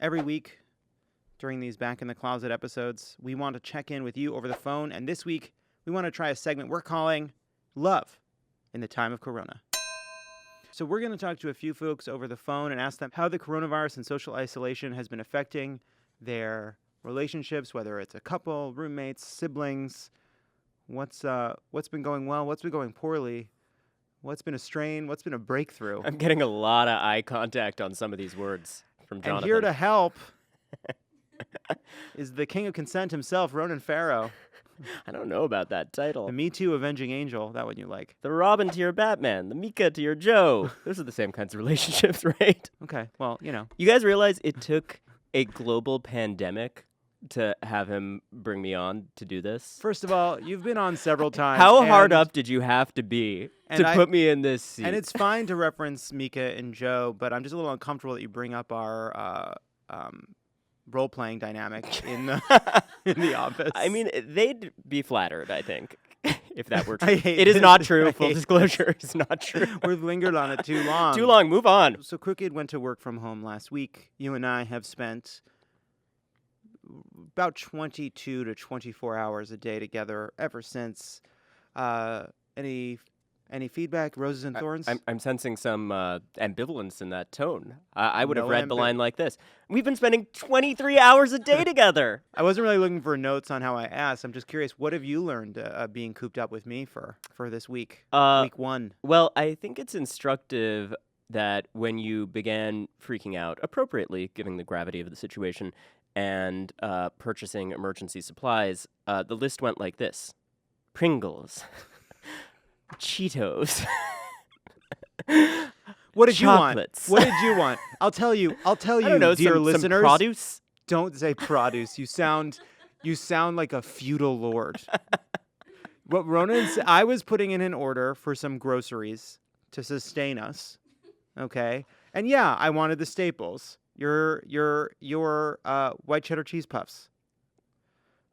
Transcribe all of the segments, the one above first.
Every week during these Back in the Closet episodes, we want to check in with you over the phone. And this week, we want to try a segment we're calling Love in the Time of Corona. So we're going to talk to a few folks over the phone and ask them how the coronavirus and social isolation has been affecting their relationships, whether it's a couple, roommates, siblings. What's been going well? What's been going poorly? What's been a strain? What's been a breakthrough? I'm getting a lot of eye contact on some of these words from Jonathan. And here to help is the king of consent himself, Ronan Farrow. I don't know about that title. The Me Too Avenging Angel, that one you like. The Robin to your Batman, the Mika to your Joe. Those are the same kinds of relationships, right? Okay, well, you know. You guys realize it took a global pandemic to have him bring me on to do this? First of all, you've been on several times. How hard up did you have to be to put me in this seat? And it's fine to reference Mika and Joe, but I'm just a little uncomfortable that you bring up our role-playing dynamic in the office. I mean, they'd be flattered, I think, if that were true. It is not true. Full disclosure, it's not true. We've lingered on it too long. Too long. Move on. So Crooked went to work from home last week. You and I have spent about 22 to 24 hours a day together ever since. Any feedback, roses and thorns? I'm sensing some ambivalence in that tone. I would have read the line like this. We've been spending 23 hours a day together. I wasn't really looking for notes on how I asked. I'm just curious, what have you learned being cooped up with me for this week, week one? Well, I think it's instructive that when you began freaking out, appropriately, given the gravity of the situation, and purchasing emergency supplies, the list went like this. Pringles. Cheetos. What did Chocolates. you want? What did you want? I'll tell you, I don't know, dear some listeners. produce? Don't say produce. You sound like a feudal lord. What Ronan said, I was putting in an order for some groceries to sustain us. Okay? And yeah, I wanted the staples. Your white cheddar cheese puffs.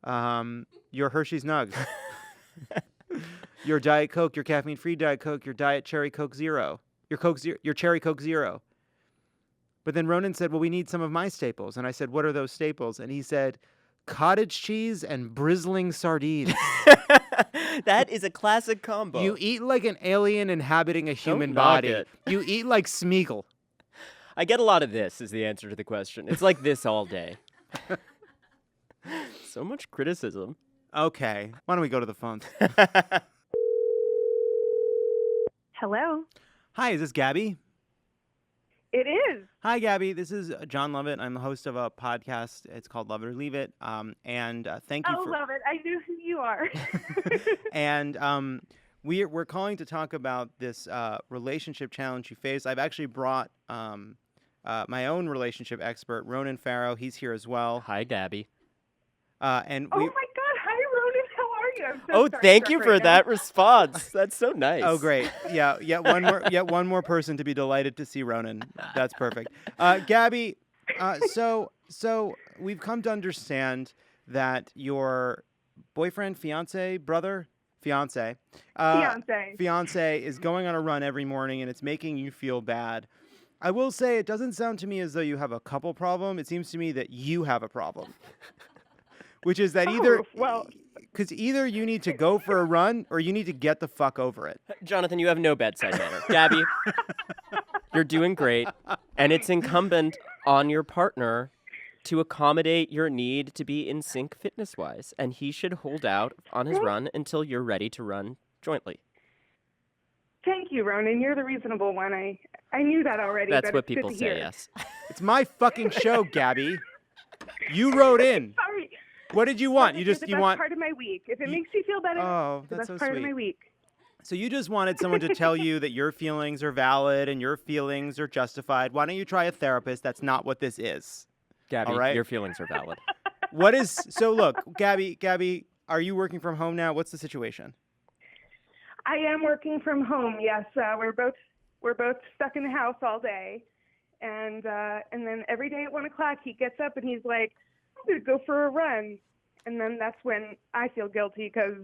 Your Hershey's Nugs. Your Diet Coke, your caffeine-free Diet Coke, your Diet Cherry Coke Zero, your Cherry Coke Zero. But then Ronan said, well, we need some of my staples. And I said, what are those staples? And he said, cottage cheese and brizzling sardines. That is a classic combo. You eat like an alien inhabiting a human Don't knock body. it. You eat like Smeagol. I get a lot of this is the answer to the question. It's like this all day. So much criticism. Okay. Why don't we go to the phones? Hello. Hi, is this Gabby? It is. Hi, Gabby. This is John Lovett. I'm the host of a podcast. It's called Love It or Leave It. And thank you for... love it. I knew who you are. And we're calling to talk about this relationship challenge you face. I've actually brought my own relationship expert, Ronan Farrow. He's here as well. Hi, Gabby. And Oh my God. Hi, Ronan. How are you? I'm so sorry thank you right for now. that response. That's so nice. Oh, great. Yeah, one more person to be delighted to see Ronan. That's perfect. Gabby, so we've come to understand that your boyfriend, fiance is going on a run every morning, and it's making you feel bad. I will say it doesn't sound to me as though you have a couple problem. It seems to me that you have a problem, which is that because either you need to go for a run or you need to get the fuck over it. Jonathan, you have no bedside manner. Gabby, you're doing great, and it's incumbent on your partner to accommodate your need to be in sync fitness-wise, and he should hold out on his run until you're ready to run jointly. Thank you, Ronan. You're the reasonable one. I knew that already. That's but what it's good people to say, hear. yes. It's my fucking show, Gabby. You wrote in. Sorry. What did you want? It's the best part of my week. If it makes you feel better, it's the that's best so part sweet. of my week. So you just wanted someone to tell you that your feelings are valid and your feelings are justified. Why don't you try a therapist? That's not what this is. Gabby, All right? your feelings are valid. Look, Gabby, are you working from home now? What's the situation? I am working from home. Yes, we're both stuck in the house all day, and then every day at 1 o'clock he gets up and he's like, "I'm gonna go for a run," and then that's when I feel guilty because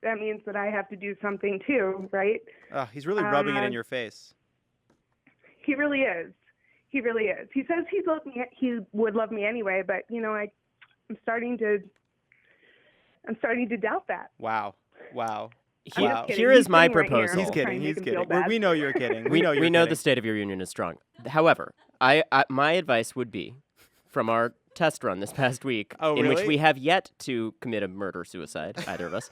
that means that I have to do something too, right? He's really rubbing it in your face. He really is. He really is. He says he would love me anyway, but I'm starting to doubt that. Wow. I'm just kidding. Here He's is my sitting right here. proposal. I'm He's just kidding. trying to He's make him feel kidding. bad. We know you're kidding. We know you're know kidding. the state of your union is strong. However, my advice would be, from our test run this past week, Oh, in which really? we have yet to commit a murder-suicide, either of us,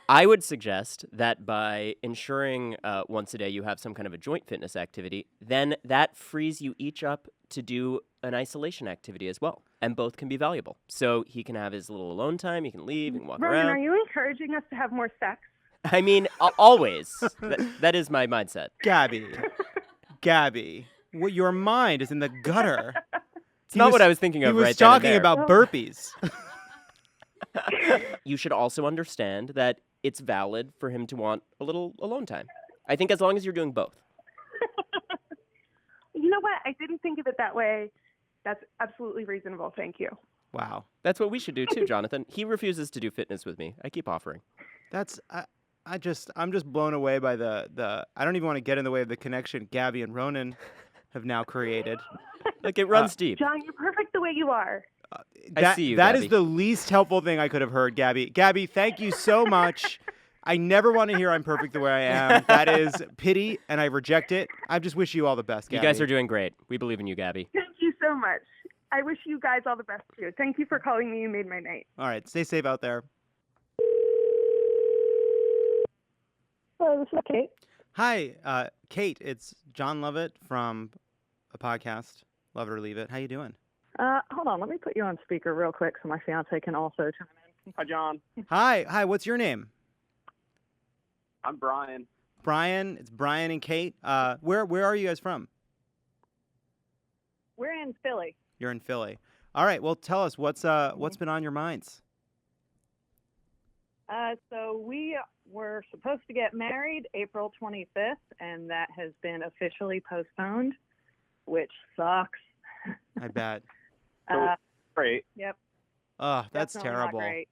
I would suggest that by ensuring once a day you have some kind of a joint fitness activity, then that frees you each up to do an isolation activity as well, and both can be valuable. So he can have his little alone time, he can leave, he can walk Ronan, around. are you encouraging us to have more sex? I mean, always. That is my mindset. Gabby, what your mind is in the gutter. It's not what I was thinking of He was right then and talking there. about burpees. You should also understand that it's valid for him to want a little alone time. I think as long as you're doing both. You know what? I didn't think of it that way. That's absolutely reasonable. Thank you. Wow. That's what we should do too, Jonathan. He refuses to do fitness with me. I keep offering. I'm just blown away by the I don't even want to get in the way of the connection Gabby and Ronan have now created. Like, it runs deep. John, you're perfect the way you are. I see you, That Gabby. is the least helpful thing I could have heard, Gabby. Gabby, thank you so much. I never want to hear I'm perfect the way I am. That is pity, and I reject it. I just wish you all the best, Gabby. You guys are doing great. We believe in you, Gabby. Thank you so much. I wish you guys all the best too. Thank you for calling me. You made my night. All right, stay safe out there. Hello, this is Kate. Hi, Kate. It's John Lovett from a podcast, Love It or Leave It. How you doing? Hold on, let me put you on speaker real quick so my fiance can also chime in. Hi, John. Hi. What's your name? I'm Brian. Brian. It's Brian and Kate. Where are you guys from? We're in Philly. You're in Philly. All right. Well, tell us what's been on your minds. So we were supposed to get married April 25th, and that has been officially postponed, which sucks. I bet. Great. Yep. Oh, that's definitely terrible. Not great.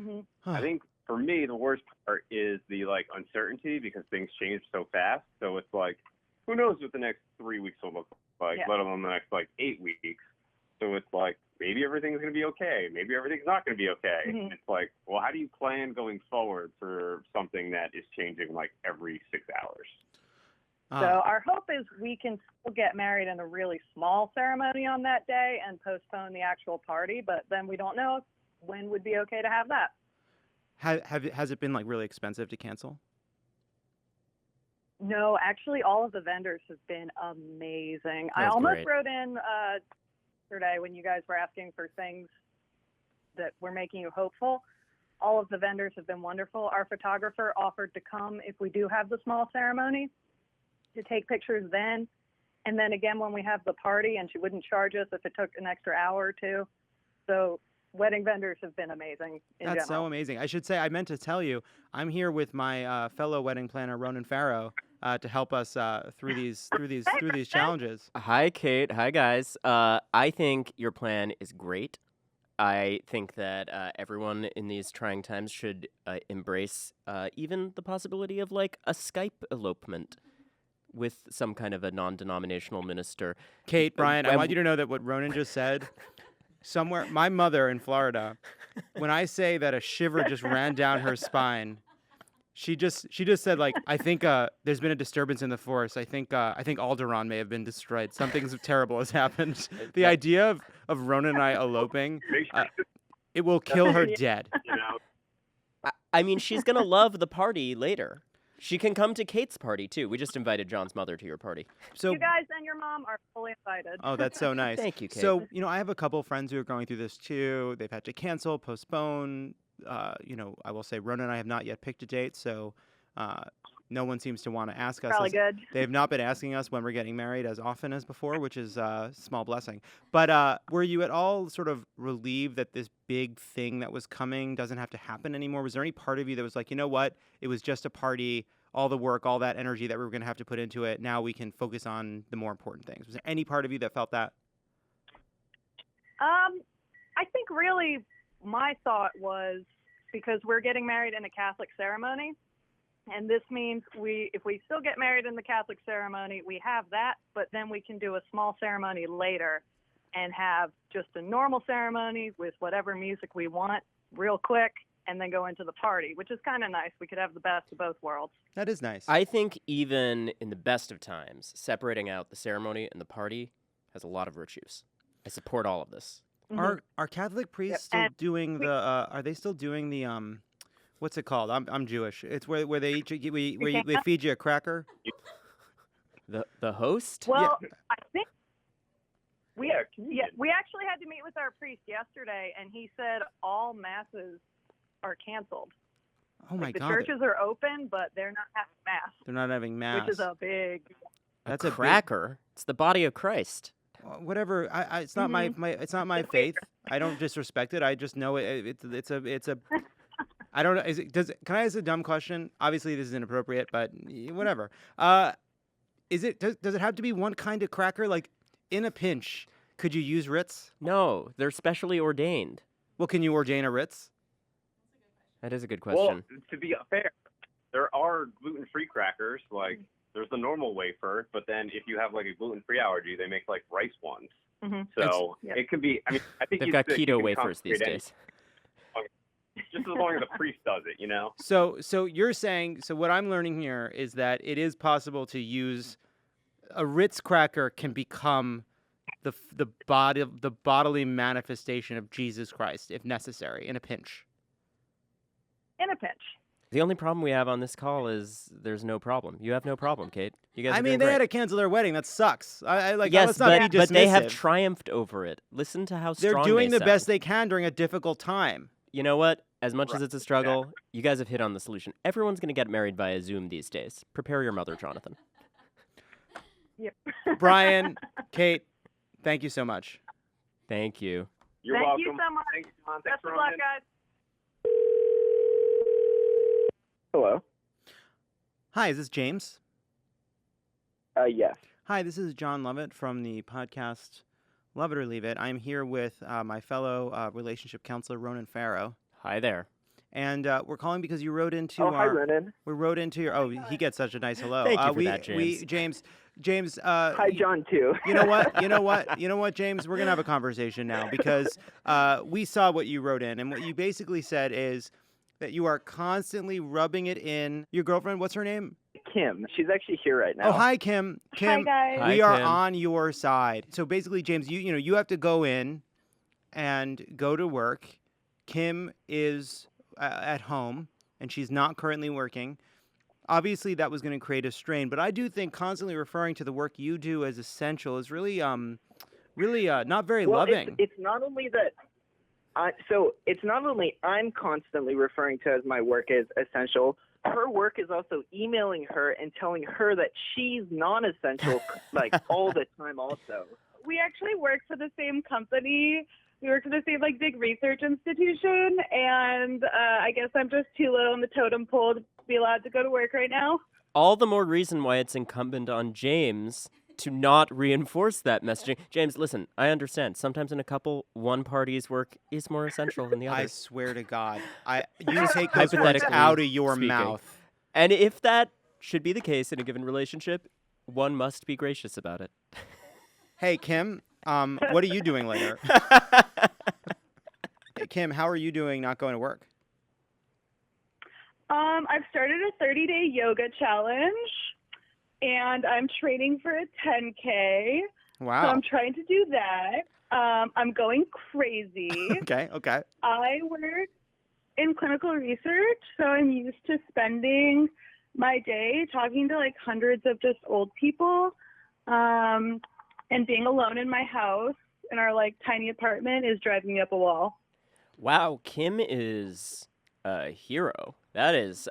Mm-hmm. I think for me, the worst part is the uncertainty because things change so fast. So it's like, who knows what the next 3 weeks will look like, let alone the next 8 weeks. So it's like, maybe everything's going to be okay. Maybe everything's not going to be okay. Mm-hmm. It's like, well, how do you plan going forward for something that is changing every 6 hours? So our hope is we can still get married in a really small ceremony on that day and postpone the actual party, but then we don't know when would be okay to have that. Has it been really expensive to cancel? No, actually, all of the vendors have been amazing. I That's almost great. wrote in yesterday when you guys were asking for things that were making you hopeful. All of the vendors have been wonderful. Our photographer offered to come if we do have the small ceremony to take pictures then. And then again, when we have the party, and she wouldn't charge us if it took an extra hour or two. So wedding vendors have been amazing in That's general. so amazing. I should say, I meant to tell you, I'm here with my fellow wedding planner, Ronan Farrow, to help us through these challenges. Hi, Kate. Hi, guys. I think your plan is great. I think that everyone in these trying times should embrace even the possibility of a Skype elopement with some kind of a non-denominational minister. Kate, Brian, I when- want you to know that what Ronan just said, somewhere, my mother in Florida, when I say that a shiver just ran down her spine, she just said I think there's been a disturbance in the force. I think Alderaan may have been destroyed. Something terrible has happened. The idea of Ronan and I eloping, it will kill her dead. You know? I mean, she's going to love the party later. She can come to Kate's party, too. We just invited John's mother to your party. So You guys and your mom are fully invited. Oh, that's so nice. Thank you, Kate. So, I have a couple friends who are going through this too. They've had to cancel, postpone. I will say Rona and I have not yet picked a date, so no one seems to want to ask us. Probably good. They have not been asking us when we're getting married as often as before, which is a small blessing. But were you at all sort of relieved that this big thing that was coming doesn't have to happen anymore? Was there any part of you that was like, you know what, it was just a party, all the work, all that energy that we were going to have to put into it, now we can focus on the more important things? Was there any part of you that felt that? I think really my thought was, because we're getting married in a Catholic ceremony, And this means if we still get married in the Catholic ceremony, we have that, but then we can do a small ceremony later and have just a normal ceremony with whatever music we want real quick and then go into the party, which is kind of nice. We could have the best of both worlds. That is nice. I think even in the best of times, separating out the ceremony and the party has a lot of virtues. I support all of this. Are Catholic priests still doing the? Are they still doing the? What's it called? I'm Jewish. It's where they each they feed you a cracker. The host? Well, yeah. I think we actually had to meet with our priest yesterday, and he said all masses are canceled. Oh my God! The churches are open, but they're not having mass. They're not having mass, which is a big. That's a cracker. It's the body of Christ. Whatever. it's not my it's not my faith. I don't disrespect it. I just know it's a. I don't know. Can I ask a dumb question? Obviously, this is inappropriate, but whatever. Does it have to be one kind of cracker? Like, in a pinch, could you use Ritz? No, they're specially ordained. Well, can you ordain a Ritz? That is a good question. Well, to be fair, there are gluten-free crackers. Like, there's the normal wafer, but then if you have like a gluten-free allergy, they make like rice ones. So it could be. I mean, I think they've got keto wafers these days. Just as long as the priest does it, you know. So you're saying. So what I'm learning here is that it is possible to use a Ritz cracker can become the bodily manifestation of Jesus Christ if necessary in a pinch. In a pinch. The only problem we have on this call is there's no problem. You have no problem, Kate. You guys. They had to cancel their wedding. That sucks. Yes, let's not be dismissive. But they have triumphed over it. Listen to how strong they're doing they the best they can during a difficult time. You know what? As much as it's a struggle, you guys have hit on the solution. Everyone's going to get married via Zoom these days. Prepare your mother, Jonathan. Yep. Brian, Kate, thank you so much. Thank you. You're welcome. Thank you so much. Thanks, John. Best of luck, guys. Hello. Hi, is this James? Yes. Hi, this is John Lovett from the podcast Love It or Leave It. I'm here with my fellow relationship counselor, Ronan Farrow. Hi there. And we're calling because you wrote into hi, Ronan. We wrote into your... Oh, he gets such a nice hello. Thank you for that, James. James... hi, John, too. You know what, James? We're going to have a conversation now because we saw what you wrote in. And what you basically said is that you are constantly rubbing it in. Your girlfriend, what's her name? Kim. She's actually here right now. Oh, hi, Kim. Kim, hi, guys. We are on your side. So basically, James, you have to go in and go to work. Kim is at home, and she's not currently working. Obviously, that was going to create a strain, but I do think constantly referring to the work you do as essential is really not very loving. It's not only that. It's not only I'm constantly referring to as my work as essential. Her work is also emailing her and telling her that she's non-essential, like all the time. Also, we actually work for the same company. We work for the same big research institution, and I guess I'm just too low on the totem pole to be allowed to go to work right now. All the more reason why it's incumbent on James to not reinforce that messaging. James, listen, I understand. Sometimes in a couple, one party's work is more essential than the other. I swear to God. You take those words out of your mouth. And if that should be the case in a given relationship, one must be gracious about it. Hey, Kim, what are you doing later? Hey, Kim, how are you doing not going to work? I've started a 30-day yoga challenge. And I'm training for a 10K. Wow. So I'm trying to do that. I'm going crazy. Okay. I work in clinical research, so I'm used to spending my day talking to hundreds of just old people. And being alone in my house in our tiny apartment is driving me up a wall. Wow, Kim is a hero. That is,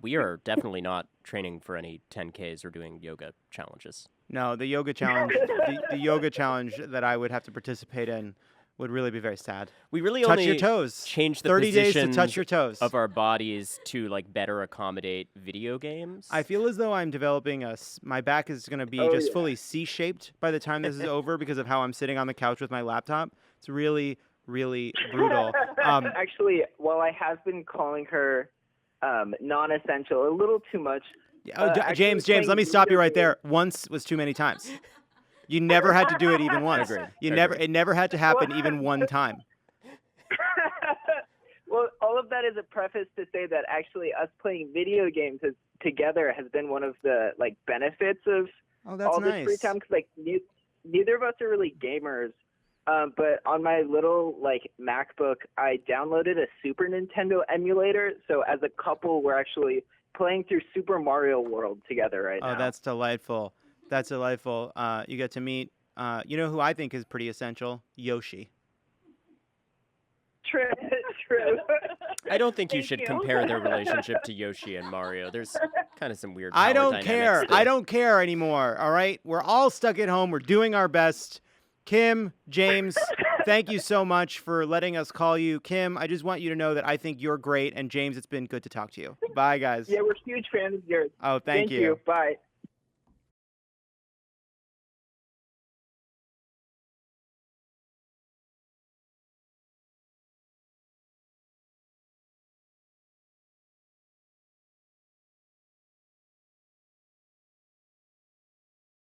we are definitely not training for any 10Ks or doing yoga challenges. No, the yoga challenge, the yoga challenge that I would have to participate in would really be very sad. We really touch only your toes. Change the 30 days to position touch your toes of our bodies to better accommodate video games. I feel as though I'm developing my back is going to be fully C-shaped by the time this is over because of how I'm sitting on the couch with my laptop. It's really, really brutal. Actually, while I have been calling her non-essential, a little too much. Actually James, let me playing stop you video right there. Once was too many times. You never had to do it even once. Agreed. It never had to happen even one time. Well, all of that is a preface to say that actually us playing video games together has been one of the like benefits of all this free time, because like neither of us are really gamers. But on my little like MacBook, I downloaded a Super Nintendo emulator. So as a couple, we're actually playing through Super Mario World together right now. Oh, that's delightful. That's delightful. You get to meet, you know who I think is pretty essential? Yoshi. True. I don't think you Thank should you. compare their relationship to Yoshi and Mario. There's kind of some weird I power don't dynamics care. there. I don't care anymore. All right? We're all stuck at home. We're doing our best. Kim, James, thank you so much for letting us call you. Kim, I just want you to know that I think you're great. And James, it's been good to talk to you. Bye, guys. Yeah, we're huge fans of yours. Oh, thank you. Bye.